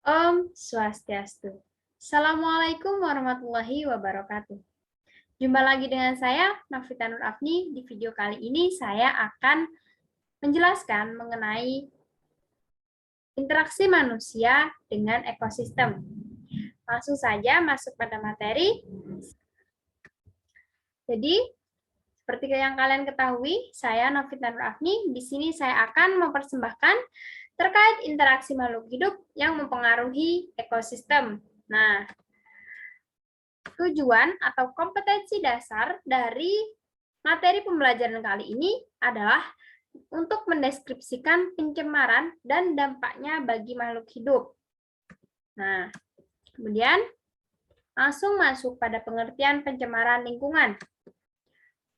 Om Swastiastu. Assalamualaikum warahmatullahi wabarakatuh. Jumpa lagi dengan saya, Novita Nur Afni. Di video kali ini saya akan menjelaskan mengenai interaksi manusia dengan ekosistem. Langsung saja masuk pada materi. Jadi, seperti yang kalian ketahui, saya Novita Nur Afni. Di sini saya akan mempersembahkan terkait interaksi makhluk hidup yang mempengaruhi ekosistem. Nah, tujuan atau kompetensi dasar dari materi pembelajaran kali ini adalah untuk mendeskripsikan pencemaran dan dampaknya bagi makhluk hidup. Nah, kemudian langsung masuk pada pengertian pencemaran lingkungan.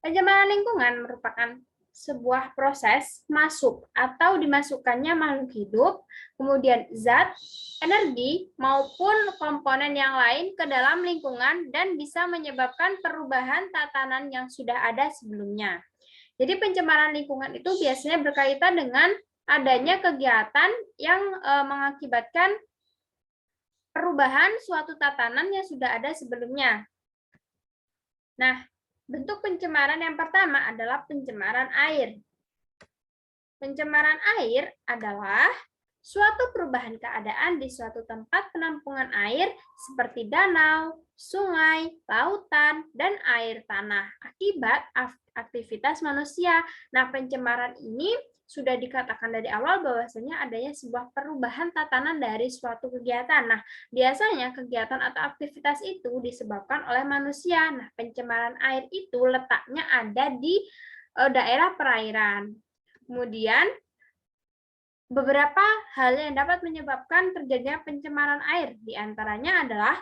Pencemaran lingkungan merupakan sebuah proses masuk atau dimasukkannya makhluk hidup, kemudian zat, energi, maupun komponen yang lain ke dalam lingkungan dan bisa menyebabkan perubahan tatanan yang sudah ada sebelumnya. Jadi pencemaran lingkungan itu biasanya berkaitan dengan adanya kegiatan yang mengakibatkan perubahan suatu tatanan yang sudah ada sebelumnya. Nah, bentuk pencemaran yang pertama adalah pencemaran air. Pencemaran air adalah suatu perubahan keadaan di suatu tempat penampungan air seperti danau, sungai, lautan, dan air tanah akibat aktivitas manusia. Nah, pencemaran ini sudah dikatakan dari awal bahwasanya adanya sebuah perubahan tatanan dari suatu kegiatan. Nah, biasanya kegiatan atau aktivitas itu disebabkan oleh manusia. Nah, pencemaran air itu letaknya ada di daerah perairan. Kemudian, beberapa hal yang dapat menyebabkan terjadinya pencemaran air, diantaranya adalah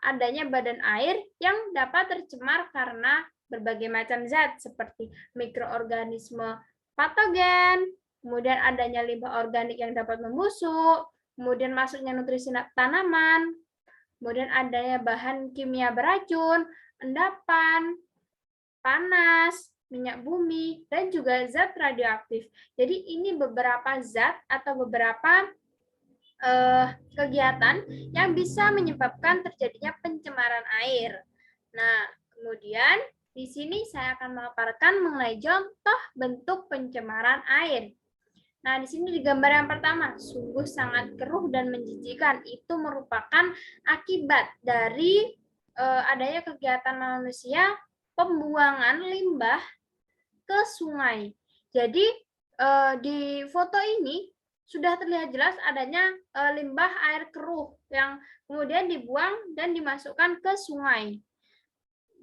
adanya badan air yang dapat tercemar karena berbagai macam zat seperti mikroorganisme patogen, kemudian adanya limbah organik yang dapat membusuk, kemudian masuknya nutrisi tanaman, kemudian adanya bahan kimia beracun, endapan, panas, minyak bumi, dan juga zat radioaktif. Jadi ini beberapa zat atau beberapa kegiatan yang bisa menyebabkan terjadinya pencemaran air. Nah, kemudian di sini saya akan memaparkan mengenai contoh bentuk pencemaran air. Nah, di sini di gambar yang pertama, sungguh sangat keruh dan menjijikan. Itu merupakan akibat dari adanya kegiatan manusia pembuangan limbah ke sungai. Jadi di foto ini sudah terlihat jelas adanya limbah air keruh yang kemudian dibuang dan dimasukkan ke sungai.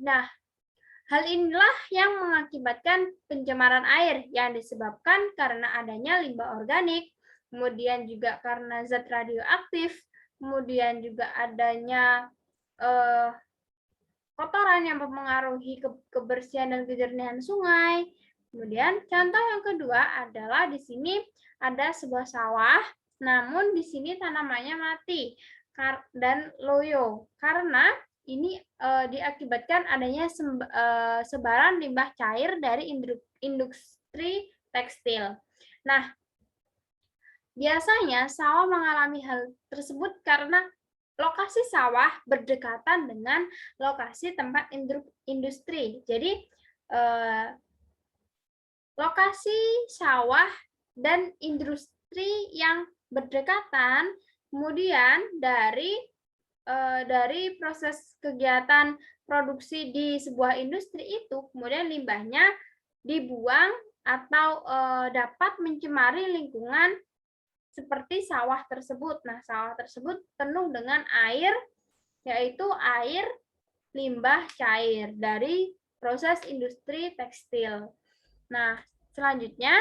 Nah, hal inilah yang mengakibatkan pencemaran air yang disebabkan karena adanya limbah organik, kemudian juga karena zat radioaktif, kemudian juga adanya kotoran yang mempengaruhi kebersihan dan kejernihan sungai. Kemudian contoh yang kedua adalah di sini ada sebuah sawah, namun di sini tanamannya mati dan loyo karena ini diakibatkan adanya sebaran limbah cair dari industri tekstil. Nah, biasanya sawah mengalami hal tersebut karena lokasi sawah berdekatan dengan lokasi tempat industri. Jadi, lokasi sawah dan industri yang berdekatan, kemudian dari proses kegiatan produksi di sebuah industri itu, kemudian limbahnya dibuang atau dapat mencemari lingkungan seperti sawah tersebut. Nah, sawah tersebut penuh dengan air, yaitu air limbah cair dari proses industri tekstil. Nah, selanjutnya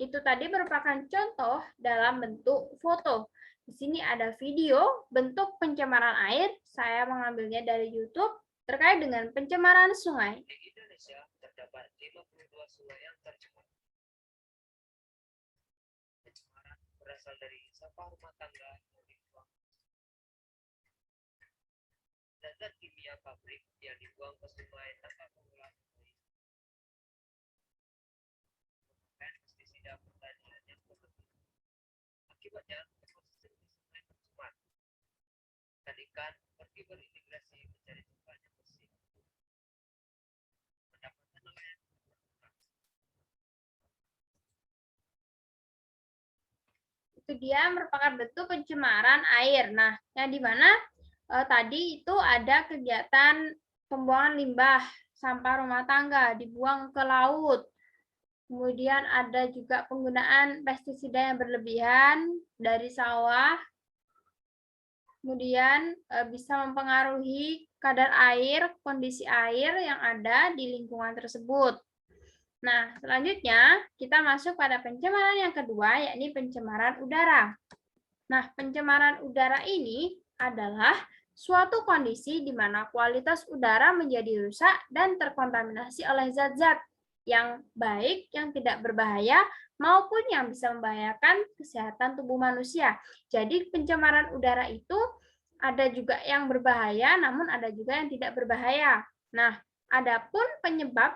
itu tadi merupakan contoh dalam bentuk foto. Di sini ada video bentuk pencemaran air. Saya mengambilnya dari YouTube terkait dengan pencemaran sungai. Di Indonesia terdapat 52 sungai yang tercemar. Pencemaran berasal dari sampah rumah tangga yang dibuang dan zat kimia pabrik yang dibuang ke sungai tanpa pengolahan. Pestisida pertanian yang berlebihan. Akibatnya ekosistem di sungai tercemar. ikan pergi berimigrasi mencari tempatnya bersih. Pendapatan nelayan berkurang. Itu dia merupakan bentuk pencemaran air. Nah, yang dimana tadi itu ada kegiatan pembuangan limbah, sampah rumah tangga, dibuang ke laut. Kemudian ada juga penggunaan pestisida yang berlebihan dari sawah. Kemudian bisa mempengaruhi kadar air, kondisi air yang ada di lingkungan tersebut. Nah, selanjutnya kita masuk pada pencemaran yang kedua, yakni pencemaran udara. Nah, pencemaran udara ini adalah suatu kondisi di mana kualitas udara menjadi rusak dan terkontaminasi oleh zat-zat yang baik, yang tidak berbahaya, maupun yang bisa membahayakan kesehatan tubuh manusia. Jadi pencemaran udara itu ada juga yang berbahaya, namun ada juga yang tidak berbahaya. Nah, adapun penyebab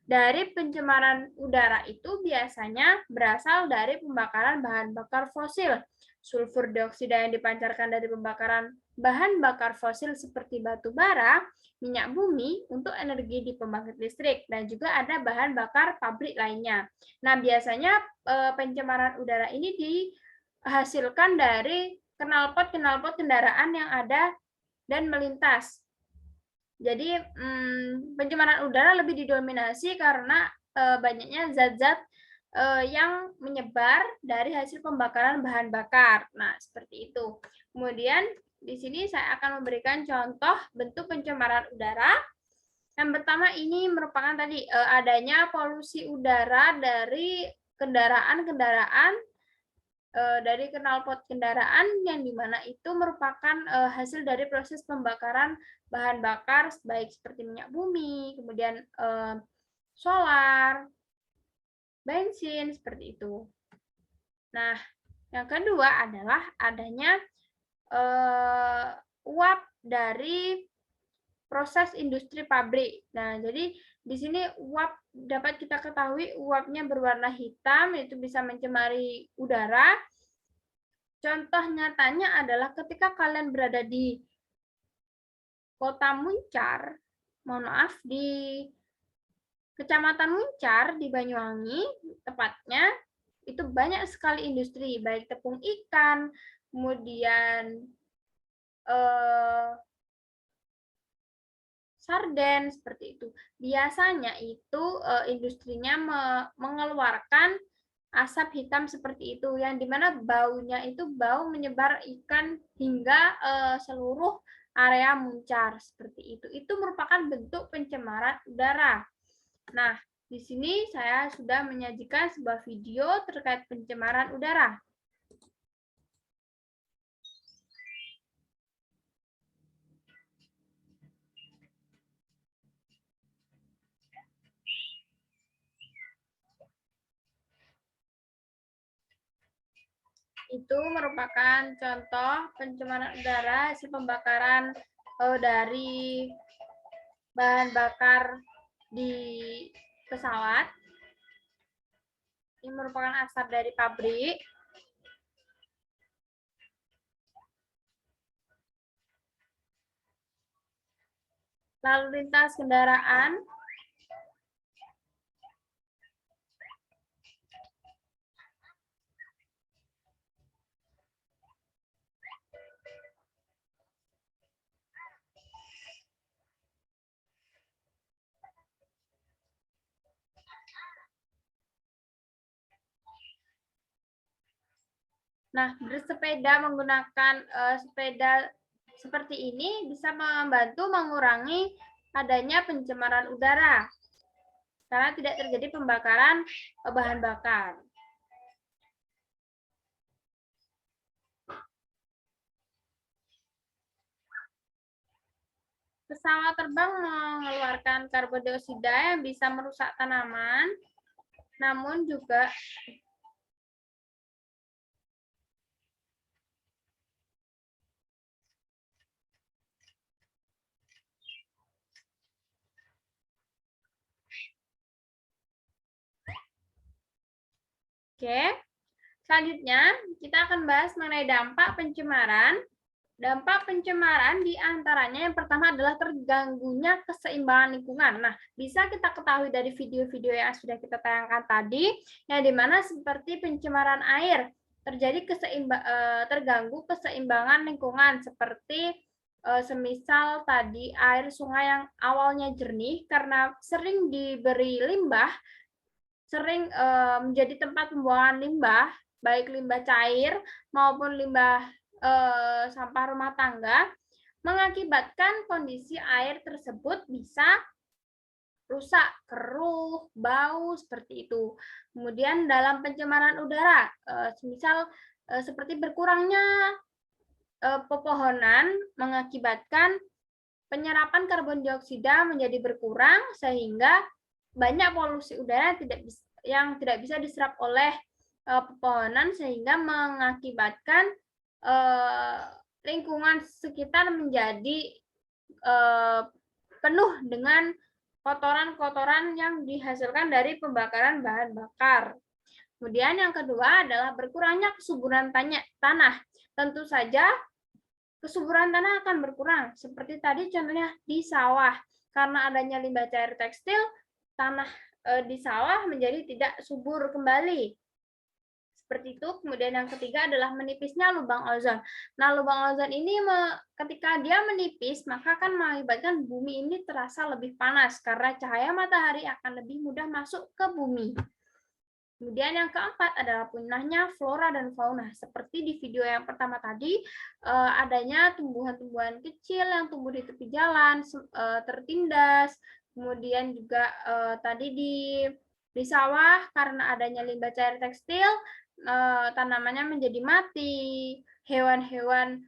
dari pencemaran udara itu biasanya berasal dari pembakaran bahan bakar fosil. Sulfur dioksida yang dipancarkan dari pembakaran bahan bakar fosil seperti batu bara, minyak bumi untuk energi di pembangkit listrik, dan juga ada bahan bakar pabrik lainnya. Nah, biasanya pencemaran udara ini dihasilkan dari knalpot kendaraan yang ada dan melintas. Jadi pencemaran udara lebih didominasi karena banyaknya zat-zat yang menyebar dari hasil pembakaran bahan bakar. Nah, seperti itu. Kemudian di sini saya akan memberikan contoh bentuk pencemaran udara. Yang pertama ini merupakan tadi adanya polusi udara dari kendaraan-kendaraan dari knalpot kendaraan yang dimana itu merupakan hasil dari proses pembakaran bahan bakar baik seperti minyak bumi, kemudian solar, bensin, seperti itu. Nah, yang kedua adalah adanya uap dari proses industri pabrik. Nah, jadi di sini uap dapat kita ketahui uapnya berwarna hitam, itu bisa mencemari udara. Contoh nyatanya adalah ketika kalian berada di Kota Muncar, mohon maaf, di Kecamatan Muncar di Banyuwangi, tepatnya, itu banyak sekali industri, baik tepung ikan, kemudian sarden, seperti itu. Biasanya itu industrinya mengeluarkan asap hitam seperti itu, yang dimana baunya itu bau menyebar ikan hingga seluruh area Muncar, seperti itu. Itu merupakan bentuk pencemaran udara. Nah, di sini saya sudah menyajikan sebuah video terkait pencemaran udara. Itu merupakan contoh pencemaran udara hasil pembakaran dari bahan bakar di pesawat. Ini merupakan asap dari pabrik. Lalu lintas kendaraan. Nah, bersepeda menggunakan sepeda seperti ini bisa membantu mengurangi adanya pencemaran udara karena tidak terjadi pembakaran bahan bakar. Pesawat terbang mengeluarkan karbon dioksida yang bisa merusak tanaman, namun juga Oke, selanjutnya kita akan bahas mengenai dampak pencemaran Dampak pencemaran diantaranya yang pertama adalah terganggunya keseimbangan lingkungan. Nah, bisa kita ketahui dari video-video yang sudah kita tayangkan tadi, yang dimana seperti pencemaran air, terjadi terganggu keseimbangan lingkungan, seperti semisal tadi air sungai yang awalnya jernih karena sering diberi limbah, sering menjadi tempat pembuangan limbah, baik limbah cair maupun limbah sampah rumah tangga, mengakibatkan kondisi air tersebut bisa rusak, keruh, bau, seperti itu. Kemudian dalam pencemaran udara, misal seperti berkurangnya pepohonan mengakibatkan penyerapan karbon dioksida menjadi berkurang sehingga banyak polusi udara yang tidak bisa diserap oleh pepohonan sehingga mengakibatkan lingkungan sekitar menjadi penuh dengan kotoran-kotoran yang dihasilkan dari pembakaran bahan bakar. Kemudian yang kedua adalah berkurangnya kesuburan tanah. Tentu saja kesuburan tanah akan berkurang. Seperti tadi contohnya di sawah. Karena adanya limbah cair tekstil, tanah di sawah menjadi tidak subur kembali. Seperti itu. Kemudian yang ketiga adalah menipisnya lubang ozon. Nah, lubang ozon ini ketika dia menipis, maka akan mengakibatkan bumi ini terasa lebih panas karena cahaya matahari akan lebih mudah masuk ke bumi. Kemudian yang keempat adalah punahnya flora dan fauna. Seperti di video yang pertama tadi, adanya tumbuhan-tumbuhan kecil yang tumbuh di tepi jalan, tertindas. Kemudian juga tadi di sawah karena adanya limbah cair tekstil, tanamannya menjadi mati. Hewan-hewan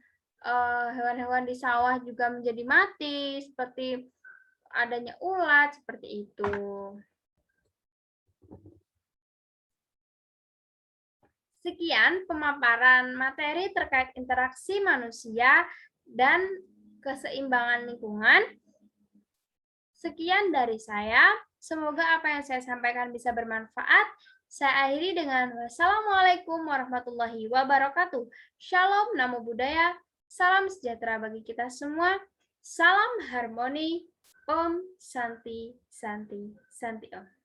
di sawah juga menjadi mati, seperti adanya ulat, seperti itu. Sekian pemaparan materi terkait interaksi manusia dan keseimbangan lingkungan. Sekian dari saya. Semoga apa yang saya sampaikan bisa bermanfaat. Saya akhiri dengan wassalamualaikum warahmatullahi wabarakatuh. Shalom, namo buddhaya, salam sejahtera bagi kita semua. Salam harmoni, Om Santi Santi Santi Om.